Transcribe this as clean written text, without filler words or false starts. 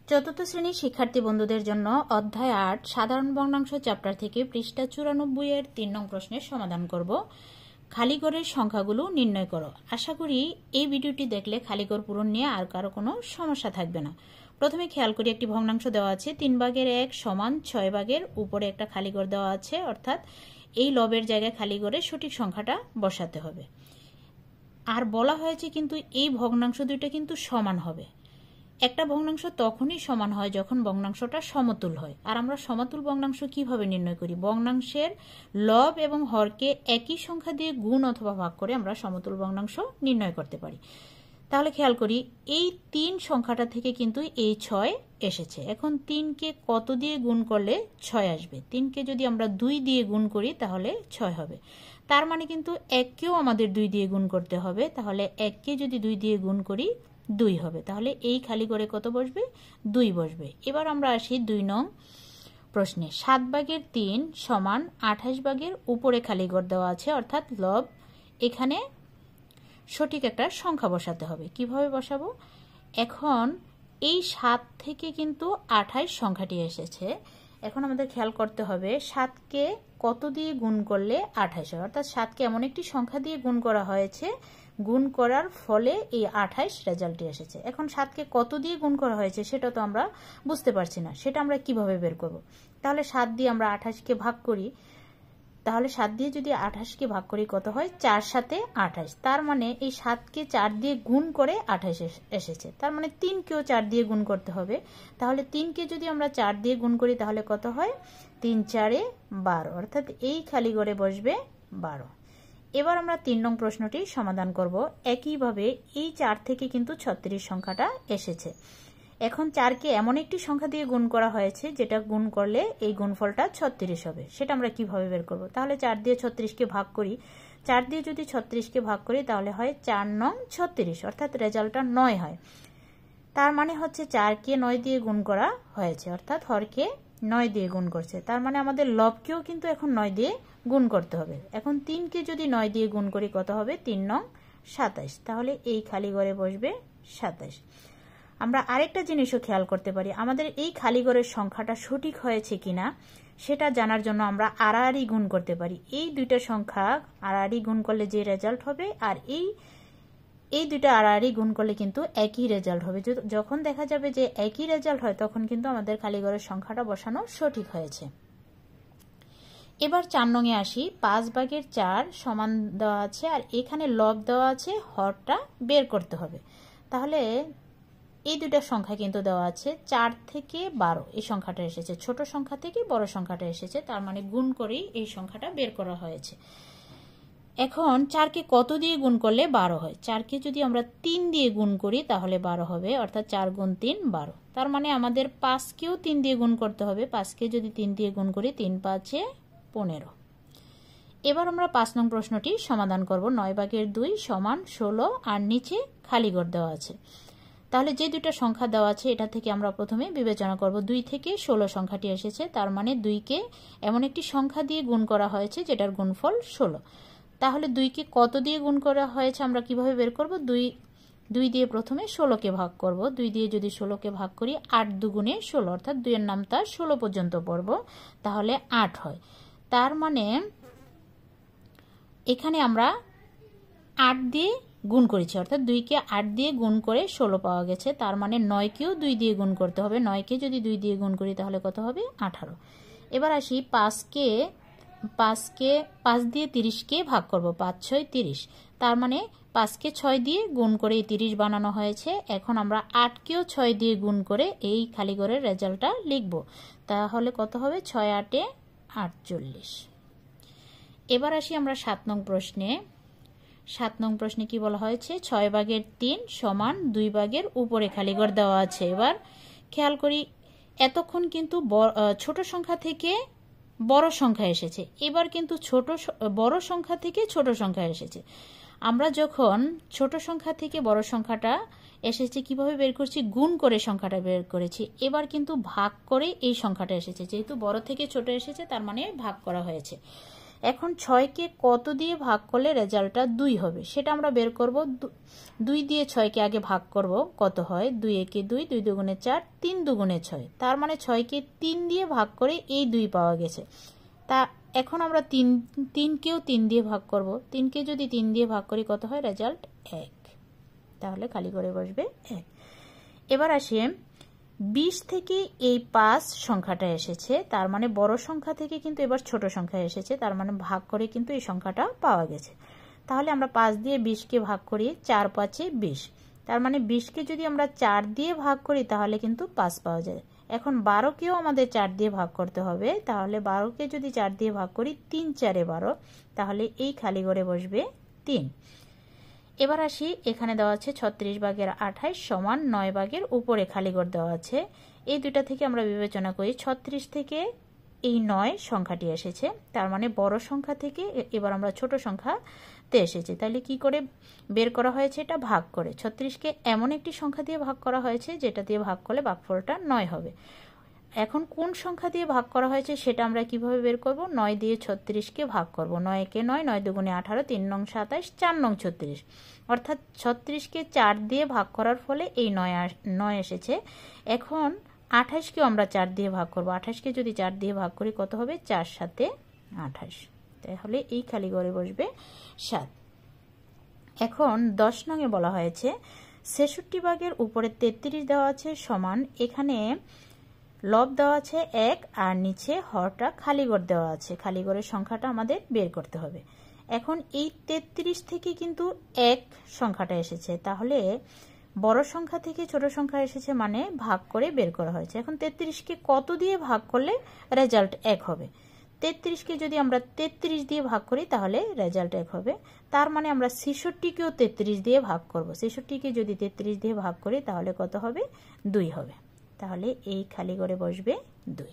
চতুর্থ শ্রেণীর শিক্ষার্থী বন্ধুদের জন্য অধ্যায় ৮ সাধারণ ভগ্নাংশ চ্যাপ্টার থেকে পৃষ্ঠা ৯৪ এর ৩ নং প্রশ্নের সমাধান করব। খালিঘরের সংখ্যাগুলো নির্ণয় করো। আশা করি এই ভিডিওটি দেখলে খালিঘর পূরণ নিয়ে আর কারো কোনো সমস্যা থাকবে না। প্রথমে খেয়াল করি, একটি ভগ্নাংশ দেওয়া আছে 3/1 সমান 6 উপরে একটা খালিঘর দেওয়া আছে, অর্থাৎ এই লবের জায়গায় খালিঘরে সঠিক সংখ্যাটা বসাতে হবে। আর বলা হয়েছে কিন্তু এই ভগ্নাংশ দুইটা কিন্তু সমান হবে। একটা ভগ্নাংশ তখনই সমান হয় যখন ভগ্নাংশটা সমতুল হয়। আর আমরা সমতুল ভগ্নাংশ কিভাবে নির্ণয় করি? ভগ্নাংশের লব এবং হরকে একই সংখ্যা দিয়ে গুণ অথবা ভাগ করে আমরা সমতুল ভগ্নাংশ নির্ণয় করতে পারি। তাহলে খেয়াল করি, এই 3 সংখ্যাটা থেকে কিন্তু এই 6 এসেছে। এখন 3কে কত দিয়ে গুণ করলে 6 আসবে? 3কে যদি আমরা 2 দিয়ে গুণ করি তাহলে 6 হবে। তার মানে কিন্তু 1কেও আমাদের 2 দিয়ে গুণ করতে হবে। তাহলে 1কে যদি 2 দিয়ে গুণ করি 2 হবে। তাহলে এই খালি করে কত বসবে? 2 বসবে। এবার আমরা আসি 2 নং প্রশ্নে। 7/3 সমান 28 উপরে খালি ঘর দেওয়া আছে, অর্থাৎ লব। এখানে সঠিক একটা সংখ্যা বসাতে হবে। কিভাবে বসাবো? এখন এই 7 থেকে কিন্তু 28 সংখ্যাটি এসেছে। এখন আমাদের খেয়াল করতে হবে 7কে কত দিয়ে গুণ করলে 28 হয়, অর্থাৎ 7কে এমন একটি সংখ্যা দিয়ে গুণ করা হয়েছে, গুণ করার ফলে এই 28 রেজাল্টটি এসেছে। এখন 7কে কত দিয়ে গুণ করা হয়েছে সেটা তো আমরা বুঝতে পারছি না, সেটা আমরা কিভাবে বের করব? তাহলে 7 দিয়ে আমরা 28কে ভাগ করি। তাহলে 7 দিয়ে যদি 28কে ভাগ করি কত হয়? 4 7 28। তার মানে এই 7কে 4 দিয়ে গুণ করে 28 এসেছে। তার মানে 3কেও 4 দিয়ে গুণ করতে হবে। তাহলে 3কে যদি আমরা 4 দিয়ে গুণ করি তাহলে কত হয়? 3 4 12, অর্থাৎ এই খালি ঘরে বসবে 12। এবার আমরা 3 নং প্রশ্নটি সমাধান করব। একইভাবে এই 4 থেকে কিন্তু 36 সংখ্যাটা এসেছে। এখন 4কে এমন একটি সংখ্যা দিয়ে গুণ করা হয়েছে যেটা গুণ করলে এই গুণফলটা 36 হবে। সেটা আমরা কিভাবে বের করব? তাহলে 4 দিয়ে 36কে ভাগ করি। 4 দিয়ে যদি 36কে ভাগ করি তাহলে হয় 4 নং 36, অর্থাৎ রেজাল্টটা 9 হয়। তার মানে হচ্ছে 4কে 9 দিয়ে গুণ করা হয়েছে, অর্থাৎ হরকে 9 দিয়ে গুণ করছে। তার মানে আমাদের লবকেও কিন্তু এখন 9 দিয়ে গুণ করতে হবে। এখন 3কে যদি 9 দিয়ে গুণ করি কত হবে? 3 নং 27। তাহলে এই খালি ঘরে বসবে 27। আমরা আরেকটা জিনিসও খেয়াল করতে পারি, আমাদের এই খালি ঘরের সংখ্যাটা সঠিক হয়েছে কিনা সেটা জানার জন্য আমরা আড়াআড়ি গুণ করতে পারি। এই দুইটা সংখ্যা আড়াআড়ি গুণ করলে যে রেজাল্ট হবে আর এই দুইটা আড়াআড়ি গুণ করলে কিন্তু একই রেজাল্ট হবে। যখন দেখা যাবে যে একই রেজাল্ট হয় তখন কিন্তু আমাদের খালি ঘরের সংখ্যাটা বসানো সঠিক হয়েছে। এবার 4 নং এ আসি। 5/4 সমান দেওয়া আছে আর এখানে লব দেওয়া আছে, হরটা বের করতে হবে। তাহলে এই দুইটা সংখ্যা কিন্তু দেওয়া আছে 4 থেকে 12 এই সংখ্যাটা এসেছে, ছোট সংখ্যা থেকে বড় সংখ্যাটা এসেছে। তার মানে গুণ করেই এই সংখ্যাটা বের করা হয়েছে। এখন 4কে কত দিয়ে গুণ করলে 12 হয়? 4কে যদি আমরা 3 দিয়ে গুণ করি তাহলে 12 হবে, অর্থাৎ 4 গুণ 3 12। তার মানে আমাদের 5কেও 3 দিয়ে গুণ করতে হবে। 5কে যদি 3 দিয়ে গুণ করি 3 5 15। এবার আমরা 5 নং প্রশ্নটি সমাধান করব। 9/2 সমান 16 আর নিচে খালি ঘর দেওয়া আছে। তাহলে যে দুইটা সংখ্যা দেওয়া আছে এটা থেকে আমরা প্রথমে বিবেচনা করব। 2 থেকে 16 সংখ্যাটি এসেছে, তার মানে 2কে এমন একটি সংখ্যা দিয়ে গুণ করা হয়েছে যেটার গুণফল 16। তাহলে 2কে কত দিয়ে গুণ করা হয়েছে আমরা কিভাবে বের করব? 2 দিয়ে প্রথমে 16কে ভাগ করব। 2 দিয়ে যদি 16কে ভাগ করি 8 দুগুণে 16, অর্থাৎ 2 এর নামতা 16 পর্যন্ত পড়ব, তাহলে 8 হয়। তার মানে এখানে আমরা 8 দিয়ে গুণ করেছি, অর্থাৎ 2কে 8 দিয়ে গুণ করে 16 পাওয়া গেছে। তার মানে 9কেও 2 দিয়ে গুণ করতে হবে। 9কে যদি 2 দিয়ে গুণ করি তাহলে কত হবে? 18। এবার আসি 5 দিয়ে 30কে ভাগ করব। 5 6 30। তার মানে 5কে 6 দিয়ে গুণ করে 30 বানানো হয়েছে। এখন আমরা 8কেও 6 দিয়ে গুণ করে এই খালি ঘরের রেজাল্টটা লিখব। তাহলে কত হবে? 6 8 48। এবার আসি আমরা 7 নং প্রশ্নে। 7 নং প্রশ্নে কি বলা হয়েছে? 6/3 সমান 2 উপরে খালি ঘর দেওয়া আছে। এবার খেয়াল করি, এতক্ষণ কিন্তু ছোট সংখ্যা থেকে বড় সংখ্যা এসেছে, এবার কিন্তু বড় সংখ্যা থেকে ছোট সংখ্যা এসেছে। আমরা যখন ছোট সংখ্যা থেকে বড় সংখ্যাটা এসেছে কিভাবে বের করছি? গুণ করে সংখ্যাটা বের করেছি। এবার কিন্তু ভাগ করে এই সংখ্যাটা এসেছে, যেহেতু বড় থেকে ছোট এসেছে তার মানে ভাগ করা হয়েছে। এখন 6কে কত দিয়ে ভাগ করলে রেজাল্টটা 2 হবে সেটা আমরা বের করব। 2 দিয়ে 6কে আগে ভাগ করব, কত হয়, 2 একে 2, 2 দুগুণে 4, 3 দুগুণে 6, তার মানে 6কে 3 দিয়ে ভাগ করে এই 2 পাওয়া গেছে। তা এখন আমরা 3কেও 3 দিয়ে ভাগ করব, 3কে যদি 3 দিয়ে ভাগ করি কত হয়, রেজাল্ট 1, তাহলে খালি করে বসবে 1। এবার আসি 20 থেকে এই 5 সংখ্যাটা এসেছে, তার মানে বড় সংখ্যা থেকে কিন্তু এবার ছোট সংখ্যা এসেছে, তার মানে ভাগ করে কিন্তু এই সংখ্যাটা পাওয়া গেছে। তাহলে আমরা 5 দিয়ে 20কে ভাগ করি, 4 5 20, তার মানে 20কে যদি আমরা 4 দিয়ে ভাগ করি তাহলে কিন্তু 5 পাওয়া যায়। এখন 12কেও আমাদের 4 দিয়ে ভাগ করতে হবে, তাহলে 12কে যদি 4 দিয়ে ভাগ করি 3 4 12, তাহলে এই খালি ঘরে বসবে 3। এবার আসি, এখানে দেওয়া আছে 36 ভাগের 28 সমান 9 ভাগের উপরে খালি ঘর দেওয়া আছে। এই দুইটা থেকে আমরা বিবেচনা করি, 36 থেকে এই 9 সংখ্যাটি এসেছে, তার মানে বড় সংখ্যা থেকে এবার আমরা ছোট সংখ্যাতে এসেছি। তাহলে কি করে বের করা হয়েছে, এটা ভাগ করে। 36কে এমন একটি সংখ্যা দিয়ে ভাগ করা হয়েছে যেটা দিয়ে ভাগ করলে ভাগফলটা 9 হবে। এখন কোন সংখ্যা দিয়ে ভাগ করা হয়েছে সেটা আমরা কিভাবে বের করব, 9 দিয়ে 36কে ভাগ করব। 9 একে 9, 9 দুগুণে 18, 3 নং 27, 4 নং 36, অর্থাৎ 36কে 4 দিয়ে ভাগ করার ফলে এই 9 এসেছে। এখন 28কেও আমরা 4 দিয়ে ভাগ করব, 28কে যদি 4 দিয়ে ভাগ করি কত হবে, 4 7 28, তাহলে এই খালি ঘরে বসবে 7। এখন 10 নংয়ে বলা হয়েছে 66 ভাগের উপরে 33 দেওয়া আছে সমান, এখানে লব দেওয়া আছে 1 আর নিচে হরটা খালি ঘর দেওয়া আছে, খালি ঘরের সংখ্যাটা আমাদের বের করতে হবে। এখন এই 33 থেকে কিন্তু 1 সংখ্যাটা এসেছে, তাহলে বড় সংখ্যা থেকে ছোট সংখ্যা এসেছে মানে ভাগ করে বের করা হয়েছে। এখন 33কে কত দিয়ে ভাগ করলে রেজাল্ট 1 হবে, 33কে যদি আমরা 33 দিয়ে ভাগ করি তাহলে রেজাল্ট 1 হবে, তার মানে আমরা 66কেও 33 দিয়ে ভাগ করব। 66কে যদি 33 দিয়ে ভাগ করি তাহলে কত হবে, 2 হবে, তাহলে এই খালি ঘরে বসবে 2।